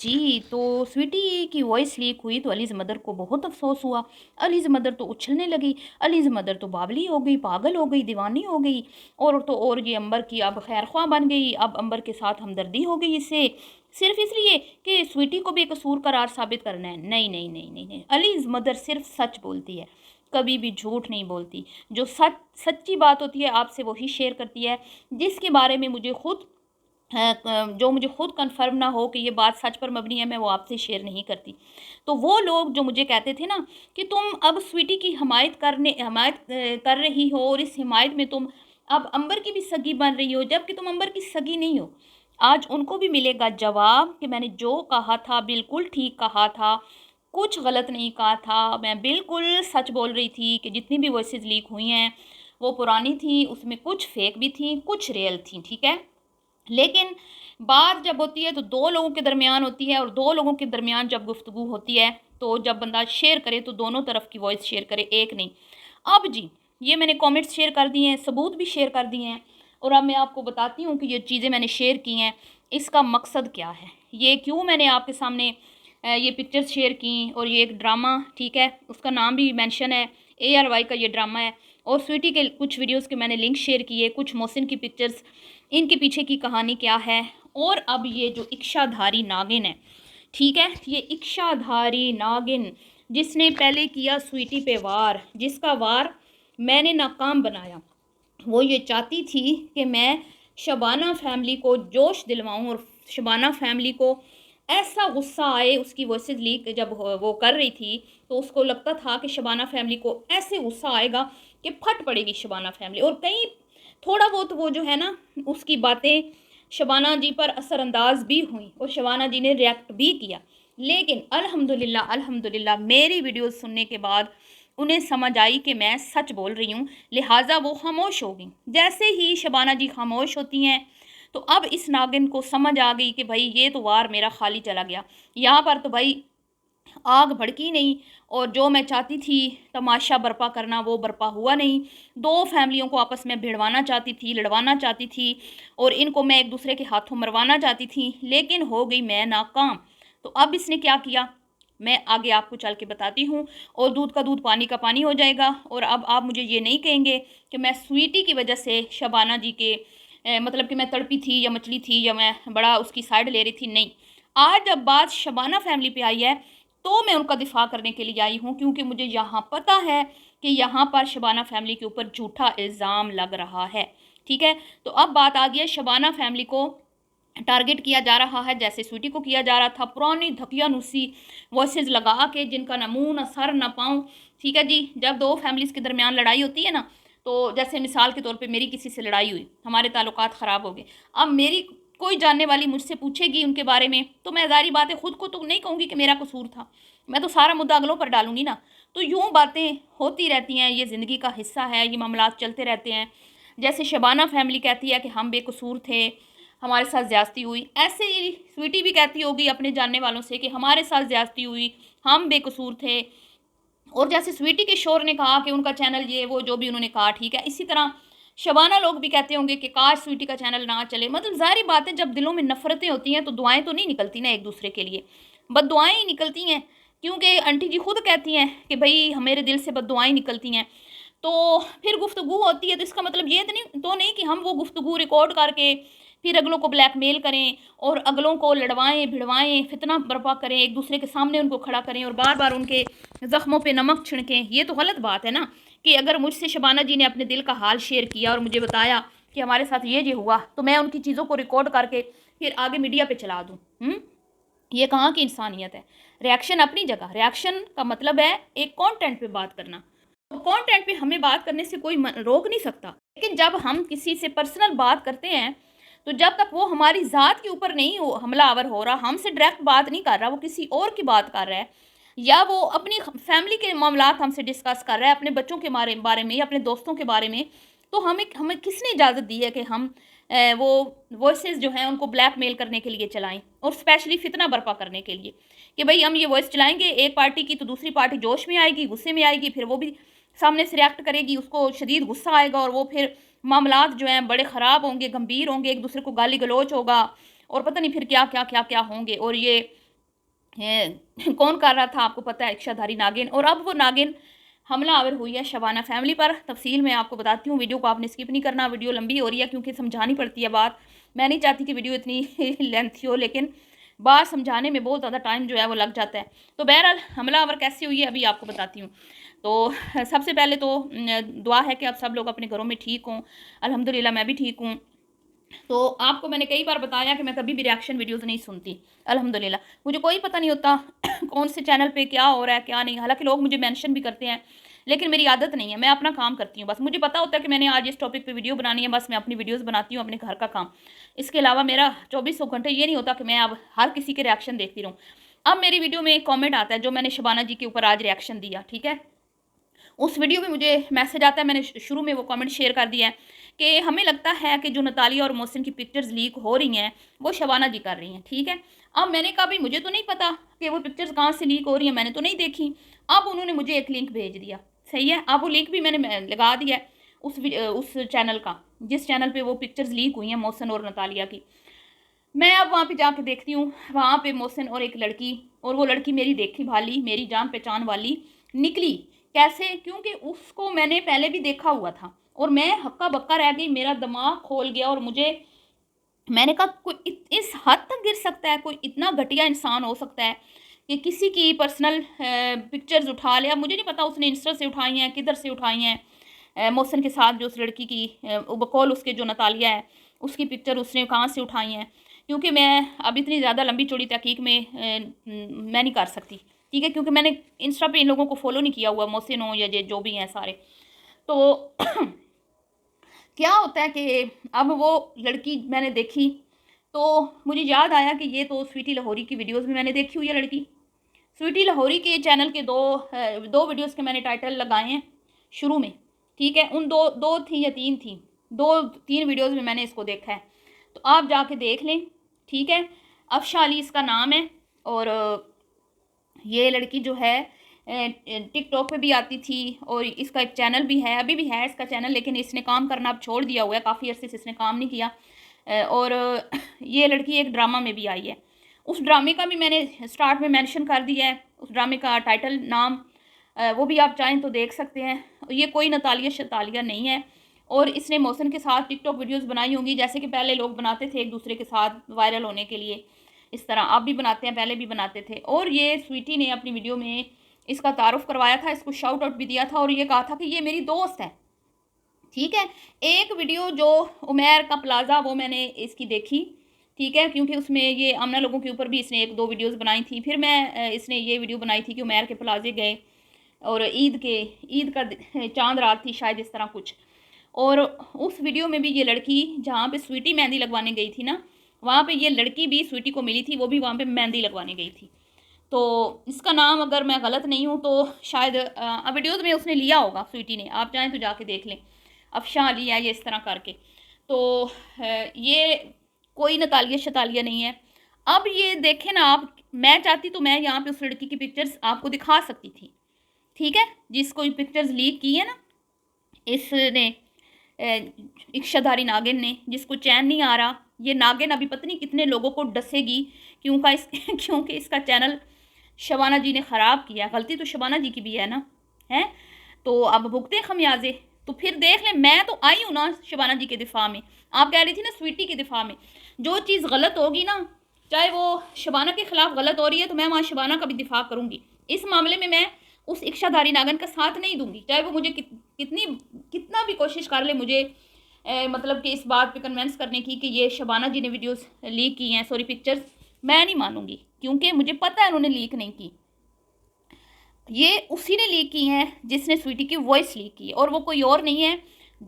जी, तो स्वीटी की voice leak हुई तो अलीज़ मदर को बहुत अफ़सोस हुआ। अलीज़ मदर तो उछलने लगी, अलीज़ मदर तो बावली हो गई, पागल हो गई, दीवानी हो गई और तो और ये अंबर की अब खैर-ख्वाह बन गई। अब अंबर के साथ हमदर्दी हो गई इससे, सिर्फ़ इसलिए कि स्वीटी को भी कसूर करार साबित करना है। नहीं, नहीं, नहीं, नहीं, नहीं। अलीज़ मदर सिर्फ़ सच बोलती है, कभी भी झूठ नहीं बोलती। जो सच्ची बात होती है आपसे वही शेयर करती है, जिसके बारे में मुझे खुद जो मुझे खुद कन्फर्म ना हो कि ये बात सच पर मबनी है, मैं वो आपसे शेयर नहीं करती। तो वो लोग जो मुझे कहते थे ना कि तुम अब स्वीटी की हमायत कर रही हो और इस हिमायत में तुम अब अंबर की भी सगी बन रही हो, जबकि तुम अंबर की सगी नहीं हो। आज उनको भी मिलेगा जवाब कि मैंने जो कहा था बिल्कुल ठीक कहा था, कुछ गलत नहीं कहा था। मैं बिल्कुल सच बोल रही थी कि जितनी भी वॉइसेज़ लीक हुई हैं, वो पुरानी थी, उसमें कुछ फ़ेक भी थी, कुछ रियल थी, ठीक है? लेकिन बात जब होती है तो 2 लोगों के दरमियान होती है और 2 लोगों के दरमियान जब गुफ्तगू होती है, तो जब बंदा शेयर करे तो दोनों तरफ की वॉइस शेयर करे, एक नहीं। अब जी, ये मैंने कमेंट्स शेयर कर दिए हैं, सबूत भी शेयर कर दिए हैं और अब मैं आपको बताती हूँ कि ये चीज़ें मैंने शेयर की हैं, इसका मकसद क्या है? ये क्यों मैंने आपके सामने ये पिक्चर्स शेयर की और ये एक ड्रामा, ठीक है, उसका नाम भी मेंशन है, ARY का ये ड्रामा है और स्वीटी के कुछ वीडियोज़ के मैंने लिंक शेयर किए, कुछ मोहसिन की पिक्चर्स, इनके पीछे की कहानी क्या है। और अब ये जो इच्छाधारी नागिन है, ठीक है, ये इच्छाधारी नागिन जिसने पहले किया स्वीटी पे वार, जिसका वार मैंने नाकाम बनाया, वो ये चाहती थी कि मैं शबाना फैमिली को जोश दिलवाऊं और शबाना फैमिली को ऐसा गुस्सा आए। उसकी वॉइस लीक जब वो कर रही थी तो उसको लगता था कि शबाना फैमिली को ऐसे गुस्सा आएगा कि फट पड़ेगी शबाना फैमिली, और कहीं थोड़ा बहुत वो जो है ना उसकी बातें शबाना जी पर असरअंदाज भी हुई और शबाना जी ने रिएक्ट भी किया। लेकिन अल्हम्दुलिल्लाह अल्हम्दुलिल्लाह मेरी वीडियोस सुनने के बाद उन्हें समझ आई कि मैं सच बोल रही हूँ, लिहाजा वो खामोश हो गई। जैसे ही शबाना जी खामोश होती हैं तो अब इस नागिन को समझ आ गई कि भाई ये तो वार मेरा खाली चला गया, यहाँ पर तो भाई आग भड़की नहीं और जो मैं चाहती थी तमाशा बर्पा करना वो बर्पा हुआ नहीं। दो फैमिलियों को आपस में भिड़वाना चाहती थी, लड़वाना चाहती थी और इनको मैं एक दूसरे के हाथों मरवाना चाहती थी, लेकिन हो गई मैं नाकाम। तो अब इसने क्या किया मैं आगे आपको चल के बताती हूँ और दूध का दूध पानी का पानी हो जाएगा। और अब आप मुझे ये नहीं कहेंगे कि मैं स्वीटी की वजह से शबाना जी के मतलब कि मैं तड़पी थी या मछली थी या मैं बड़ा उसकी साइड ले रही थी। नहीं, आज जब बात शबाना फैमिली पे आई है तो मैं उनका दिफा करने के लिए आई हूँ, क्योंकि मुझे यहाँ पता है कि यहाँ पर शबाना फैमिली के ऊपर झूठा इल्ज़ाम लग रहा है। ठीक है, तो अब बात आ गई है शबाना फैमिली को टारगेट किया जा रहा है जैसे स्वीटी को किया जा रहा था, पुरानी धकियानुसी वॉइसेस लगा के जिनका ना मुँह ना सर ना पाँव। ठीक है जी, जब दो फैमिलीज़ के दरमियान लड़ाई होती है ना, तो जैसे मिसाल के तौर पे मेरी किसी से लड़ाई हुई, हमारे ताल्लुकात ख़राब हो गए। अब मेरी कोई जानने वाली मुझसे पूछेगी उनके बारे में तो मैं ज़ाहिर बात है खुद को तो नहीं कहूँगी कि मेरा कसूर था, मैं तो सारा मुद्दा अगलों पर डालूँगी ना। तो यूँ बातें होती रहती हैं, ये ज़िंदगी का हिस्सा है, ये मामलात चलते रहते हैं। जैसे शबाना फैमिली कहती है कि हम बेकसूर थे, हमारे साथ ज़्यादती हुई, ऐसे ही स्वीटी भी कहती होगी अपने जानने वालों से कि हमारे साथ ज़्यादती हुई, हम बेकसूर थे। और जैसे स्वीटी के शोर ने कहा कि उनका चैनल ये वो जो भी उन्होंने कहा, ठीक है, इसी तरह शबाना लोग भी कहते होंगे कि काश स्वीटी का चैनल ना चले। मतलब ज़ाहिर बात है जब दिलों में नफ़रतें होती हैं तो दुआएं तो नहीं निकलती ना एक दूसरे के लिए, बददुआएं ही निकलती हैं। क्योंकि आंटी जी खुद कहती हैं कि भाई मेरे दिल से बददुआएं निकलती हैं। तो फिर गुफ्तगू होती है तो इसका मतलब ये तो नहीं कि हम वो गुफ्तगू रिकॉर्ड करके फिर अगलों को ब्लैकमेल करें और अगलों को लड़वाएं भिड़वाएं, फितना बर्पा करें, एक दूसरे के सामने उनको खड़ा करें और बार बार उनके ज़ख्मों पे नमक छिड़कें। ये तो गलत बात है ना कि अगर मुझसे शबाना जी ने अपने दिल का हाल शेयर किया और मुझे बताया कि हमारे साथ ये हुआ, तो मैं उनकी चीज़ों को रिकॉर्ड करके फिर आगे मीडिया पे चला दूँ। ये कहाँ की इंसानियत है? रिएक्शन अपनी जगह, रिएक्शन का मतलब है एक कंटेंट पे बात करना। कंटेंट पे हमें बात करने से कोई रोक नहीं सकता, लेकिन जब हम किसी से पर्सनल बात करते हैं तो जब तक वो हमारी ज़ात के ऊपर नहीं हमलावर हो रहा, हमसे डायरेक्ट बात नहीं कर रहा, वो किसी और की बात कर रहा है या वो अपनी फैमिली के मामलात हमसे डिस्कस कर रहा है, अपने बच्चों के बारे में या अपने दोस्तों के बारे में, तो हमें हमें किसने इजाज़त दी है कि हम वो वॉइसेस जो हैं उनको ब्लैकमेल करने के लिए चलाएं और स्पेशली फितना बर्पा करने के लिए कि भाई हम ये वॉइस चलाएंगे एक पार्टी की तो दूसरी पार्टी जोश में आएगी, गुस्से में आएगी, फिर वो भी सामने से रिएक्ट करेगी, उसको शदीद गुस्सा आएगा और वो फिर मामलात जो हैं बड़े ख़राब होंगे, गंभीर होंगे, एक दूसरे को गाली गलौच होगा और पता नहीं फिर क्या क्या क्या क्या होंगे। और ये कौन कर रहा था आपको पता है, इच्छाधारी नागिन। और अब वो नागिन हमलावर हुई है शबाना फैमिली पर। तफसील मैं आपको बताती हूँ, वीडियो को आपने स्किप नहीं करना। वीडियो लंबी हो रही है क्योंकि समझानी पड़ती है बात। मैं नहीं चाहती कि वीडियो इतनी लेंथी हो, लेकिन बात समझाने में बहुत ज़्यादा टाइम जो है वो लग जाता है। तो बहरहाल हमलावर कैसे हुई है अभी आपको बताती हूँ। तो सबसे पहले तो दुआ है कि आप सब लोग अपने घरों में ठीक हों। अल्हम्दुलिल्लाह मैं भी ठीक हूँ। तो आपको मैंने कई बार बताया कि मैं कभी भी रिएक्शन वीडियोस नहीं सुनती। अल्हम्दुलिल्लाह मुझे कोई पता नहीं होता कौन से चैनल पे क्या हो रहा है क्या नहीं। हालांकि लोग मुझे मेंशन भी करते हैं, लेकिन मेरी आदत नहीं है। मैं अपना काम करती हूँ बस। मुझे पता होता है कि मैंने आज इस टॉपिक पे वीडियो बनानी है, बस मैं अपनी वीडियोस बनाती हूँ अपने घर का काम। इसके अलावा मेरा 24 घंटे ये नहीं होता कि मैं अब हर किसी के रिएक्शन देखती रहूँ। अब मेरी वीडियो में एक कॉमेंट आता है जो मैंने शबाना जी के ऊपर आज रिएक्शन दिया, ठीक है। उस वीडियो में मुझे मैसेज आता है, मैंने शुरू में वो कमेंट शेयर कर दिया है कि हमें लगता है कि जो नतालिया और मोहसिन की पिक्चर्स लीक हो रही हैं वो शबाना जी कर रही हैं, ठीक है। अब मैंने कहा भाई मुझे तो नहीं पता कि वो पिक्चर्स कहाँ से लीक हो रही हैं, मैंने तो नहीं देखी। अब उन्होंने मुझे एक लिंक भेज दिया, सही है। अब वो लिंक भी मैंने लगा दिया है उस चैनल का, जिस चैनल पर वो पिक्चर्स लीक हुई हैं मोहसिन और नतालिया की। मैं अब वहाँ पे जाके देखती हूँ, वहाँ पे मोहसिन और एक लड़की, और वो लड़की मेरी देखी भाली, मेरी जान पहचान वाली निकली। कैसे? क्योंकि उसको मैंने पहले भी देखा हुआ था और मैं हक्का बक्का रह गई, मेरा दिमाग खोल गया। और मैंने कहा कोई इस हद तक गिर सकता है, कोई इतना घटिया इंसान हो सकता है कि किसी की पर्सनल पिक्चर्स उठा लिया। मुझे नहीं पता उसने इंस्टा से उठाई हैं, किधर से उठाई हैं। मोहसिन के साथ जो उस लड़की की बकौल उसके जो नतालिया है उसकी पिक्चर उसने कहाँ से उठाई हैं। क्योंकि मैं अब इतनी ज़्यादा लंबी चौड़ी तहकीक में मैं नहीं कर सकती, ठीक है, क्योंकि मैंने इंस्टा पे इन लोगों को फॉलो नहीं किया हुआ, मोहसिन हो या जो भी हैं सारे। तो क्या होता है कि अब वो लड़की मैंने देखी तो मुझे याद आया कि ये तो स्वीटी लाहौरी की वीडियोस भी मैंने देखी हुई है लड़की। स्वीटी लाहौरी के चैनल के दो वीडियोस के मैंने टाइटल लगाए हैं शुरू में, ठीक है। उन दो दो थी या तीन थी, 2-3 वीडियोस में मैंने इसको देखा है, तो आप जाके देख लें, ठीक है। अफशा अली इसका नाम है। और ये लड़की जो है टिकटॉक पे भी आती थी और इसका एक चैनल भी है, अभी भी है इसका चैनल, लेकिन इसने काम करना अब छोड़ दिया हुआ है, काफ़ी अरसे से इसने काम नहीं किया। और ये लड़की एक ड्रामा में भी आई है। उस ड्रामे का भी मैंने स्टार्ट में मेंशन कर दिया है, उस ड्रामे का टाइटल नाम, वो भी आप चाहें तो देख सकते हैं। ये कोई नतालिया शतालिया नहीं है। और इसने मोहसिन के साथ टिकटॉक वीडियोस बनाई होंगी, जैसे कि पहले लोग बनाते थे एक दूसरे के साथ वायरल होने के लिए, इस तरह आप भी बनाते हैं, पहले भी बनाते थे। और ये स्वीटी ने अपनी वीडियो में इसका तारुफ करवाया था, इसको शाउट आउट भी दिया था और ये कहा था कि ये मेरी दोस्त है, ठीक है। एक वीडियो जो उमैर का प्लाज़ा वो मैंने इसकी देखी, ठीक है, क्योंकि उसमें ये आमना लोगों के ऊपर भी इसने 1-2 वीडियोस बनाई थी। फिर मैं इसने ये वीडियो बनाई थी कि उमैर के प्लाज़े गए और ईद का चांद रात थी शायद, इस तरह कुछ। और उस वीडियो में भी ये लड़की जहाँ पे स्वीटी मेहंदी लगवाने गई थी ना, वहाँ पे ये लड़की भी स्वीटी को मिली थी, वो भी वहाँ पे मेहंदी लगवाने गई थी। तो इसका नाम अगर मैं गलत नहीं हूँ तो शायद वीडियोज़ में उसने लिया होगा स्वीटी ने, आप चाहें तो जाके देख लें। अफशा अली है ये, इस तरह करके। तो ये कोई नतालिया शतालिया नहीं है। अब ये देखें ना आप, मैं चाहती तो मैं यहाँ पे उस लड़की की पिक्चर्स आपको दिखा सकती थी, ठीक है, जिसको ये पिक्चर्स लीक की है ना इसने, इच्छाधारी नागिन ने, जिसको चैन नहीं आ रहा। ये नागिन अभी पता नहीं कितने लोगों को डसेगी क्योंकि इसका चैनल शबाना जी ने ख़राब किया। गलती तो शबाना जी की भी है ना, है तो अब भुगते खमियाजे। तो फिर देख लें, मैं तो आई हूँ ना शबाना जी के दिफा में। आप कह रही थी ना स्वीटी के दिफा में, जो चीज़ गलत होगी ना, चाहे वो शबाना के खिलाफ गलत हो रही है तो मैं वहाँ शबाना का भी दिफा करूँगी। इस मामले में मैं उस इच्छाधारी नागन का साथ नहीं दूंगी, चाहे वो मुझे कितना भी कोशिश कर ले मुझे मतलब कि इस बात पे कन्विंस करने की कि ये शबाना जी ने वीडियोस लीक की हैं, सॉरी पिक्चर्स, मैं नहीं मानूंगी, क्योंकि मुझे पता है उन्होंने लीक नहीं की। ये उसी ने लीक की हैं जिसने स्वीटी की वॉइस लीक की, और वो कोई और नहीं है।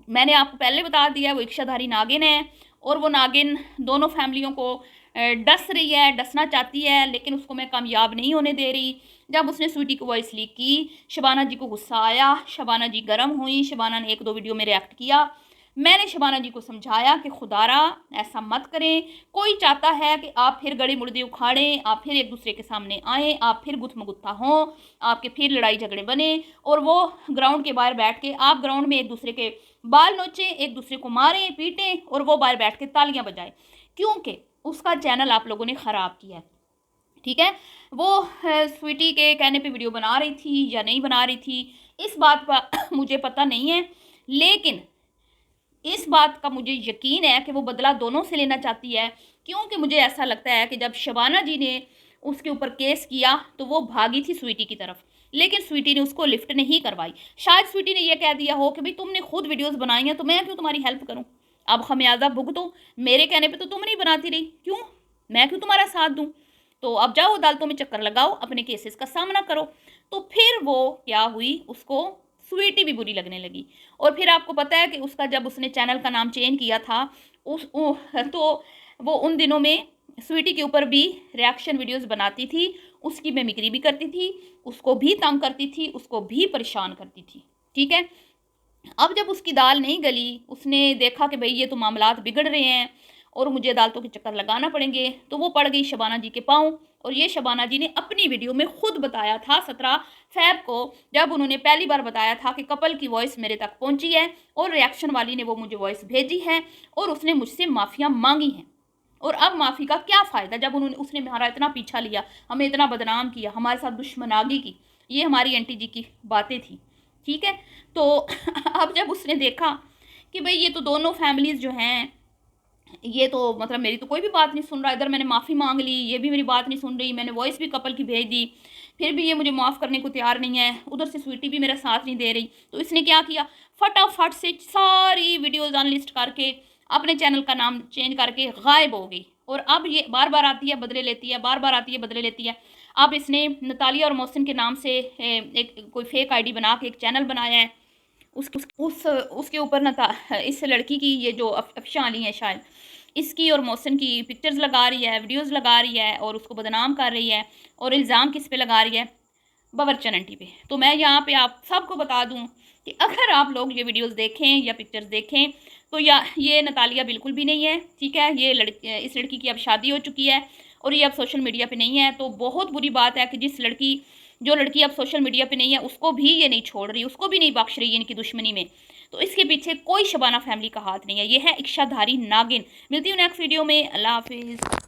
मैंने आपको पहले बता दिया, वो इच्छाधारी नागिन है। और वो नागिन दोनों फैमिलियों को डस रही है, डसना चाहती है, लेकिन उसको मैं कामयाब नहीं होने दे रही। जब उसने स्वीटी को वॉइस लीक की, शबाना जी को गुस्सा आया, शबाना जी गर्म हुई, शबाना ने 1-2 वीडियो में रिएक्ट किया। मैंने शबाना जी को समझाया कि खुदारा ऐसा मत करें, कोई चाहता है कि आप फिर गड़े मुर्दे उखाड़ें, आप फिर एक दूसरे के सामने आएँ, आप फिर गुत्थमगुत्था हों, आपके फिर लड़ाई झगड़े बने, और वो ग्राउंड के बाहर बैठ के आप ग्राउंड में एक दूसरे के बाल नोचें, एक दूसरे को मारें पीटें, और वो बाहर बैठ के तालियां बजाएं, क्योंकि उसका चैनल आप लोगों ने ख़राब किया है। ठीक है। वो स्वीटी के कहने पे वीडियो बना रही थी या नहीं बना रही थी, इस बात का मुझे पता नहीं है, लेकिन इस बात का मुझे यकीन है कि वो बदला दोनों से लेना चाहती है, क्योंकि मुझे ऐसा लगता है कि जब शबाना जी ने उसके ऊपर केस किया तो वो भागी थी स्वीटी की तरफ, लेकिन स्वीटी ने उसको लिफ्ट नहीं करवाई। शायद स्वीटी ने यह कह दिया हो कि भाई तुमने खुद वीडियोस बनाई हैं तो मैं क्यों तुम्हारी हेल्प करूं, अब खमियाजा भुगतो, मेरे कहने पे तो तुम नहीं बनाती रही, क्यों मैं क्यों तुम्हारा साथ दूं, तो अब जाओ अदालतों में चक्कर लगाओ, अपने केसेस का सामना करो। तो फिर वो क्या हुई, उसको स्वीटी भी बुरी लगने लगी। और फिर आपको पता है कि उसका जब उसने चैनल का नाम चेंज किया था तो वो उन दिनों में स्वीटी के ऊपर भी रिएक्शन वीडियोस बनाती थी, उसकी मिमिक्री भी करती थी, उसको भी तंग करती थी, उसको भी परेशान करती थी। ठीक है। अब जब उसकी दाल नहीं गली, उसने देखा कि भाई ये तो मामलात बिगड़ रहे हैं और मुझे अदालतों के चक्कर लगाना पड़ेंगे, तो वो पड़ गई शबाना जी के पाँव। और ये शबाना जी ने अपनी वीडियो में खुद बताया था 17 फेब को, जब उन्होंने पहली बार बताया था कि कपल की वॉइस मेरे तक पहुंची है और रिएक्शन वाली ने वो मुझे वॉइस भेजी है और उसने मुझसे माफ़ियाँ मांगी हैं। और अब माफ़ी का क्या फ़ायदा, जब उसने हमारा इतना पीछा लिया, हमें इतना बदनाम किया, हमारे साथ दुश्मनागी की, ये हमारी आंटी जी की बातें थी। ठीक है। तो अब जब उसने देखा कि भाई ये तो दोनों फैमिलीज़ जो हैं, ये तो मतलब मेरी तो कोई भी बात नहीं सुन रहा, इधर मैंने माफ़ी मांग ली, ये भी मेरी बात नहीं सुन रही, मैंने वॉइस भी कपल की भेज दी, फिर भी ये मुझे माफ़ करने को तैयार नहीं है, उधर से स्वीटी भी मेरा साथ नहीं दे रही, तो इसने क्या किया, फटाफट से सारी वीडियोज़ अनलिस्ट करके अपने चैनल का नाम चेंज करके गायब हो गई। और अब ये बार बार आती है बदले लेती है, बार बार आती है बदले लेती है। अब इसने नतालिया और मोहसिन के नाम से एक कोई फेक आईडी बना के एक चैनल बनाया है, उसके ऊपर इस लड़की की, ये जो अफशा अली है शायद, इसकी और मोहसिन की पिक्चर्स लगा रही है, वीडियोस लगा रही है और उसको बदनाम कर रही है। और इल्ज़ाम किस पे लगा रही है, बावर्चन आंटी पे। तो मैं यहाँ पे आप सबको बता दूँ कि अगर आप लोग ये वीडियोस देखें या पिक्चर्स देखें तो या ये नतालिया बिल्कुल भी नहीं है। ठीक है। ये इस लड़की की अब शादी हो चुकी है और ये अब सोशल मीडिया पे नहीं है। तो बहुत बुरी बात है कि जो लड़की अब सोशल मीडिया पे नहीं है उसको भी ये नहीं छोड़ रही, उसको भी नहीं बख्श रही है इनकी दुश्मनी में। तो इसके पीछे कोई शबाना फैमिली का हाथ नहीं है, ये है इच्छाधारी नागिन। मिलती हूँ नेक्स्ट वीडियो में। अल्लाह हाफिज़।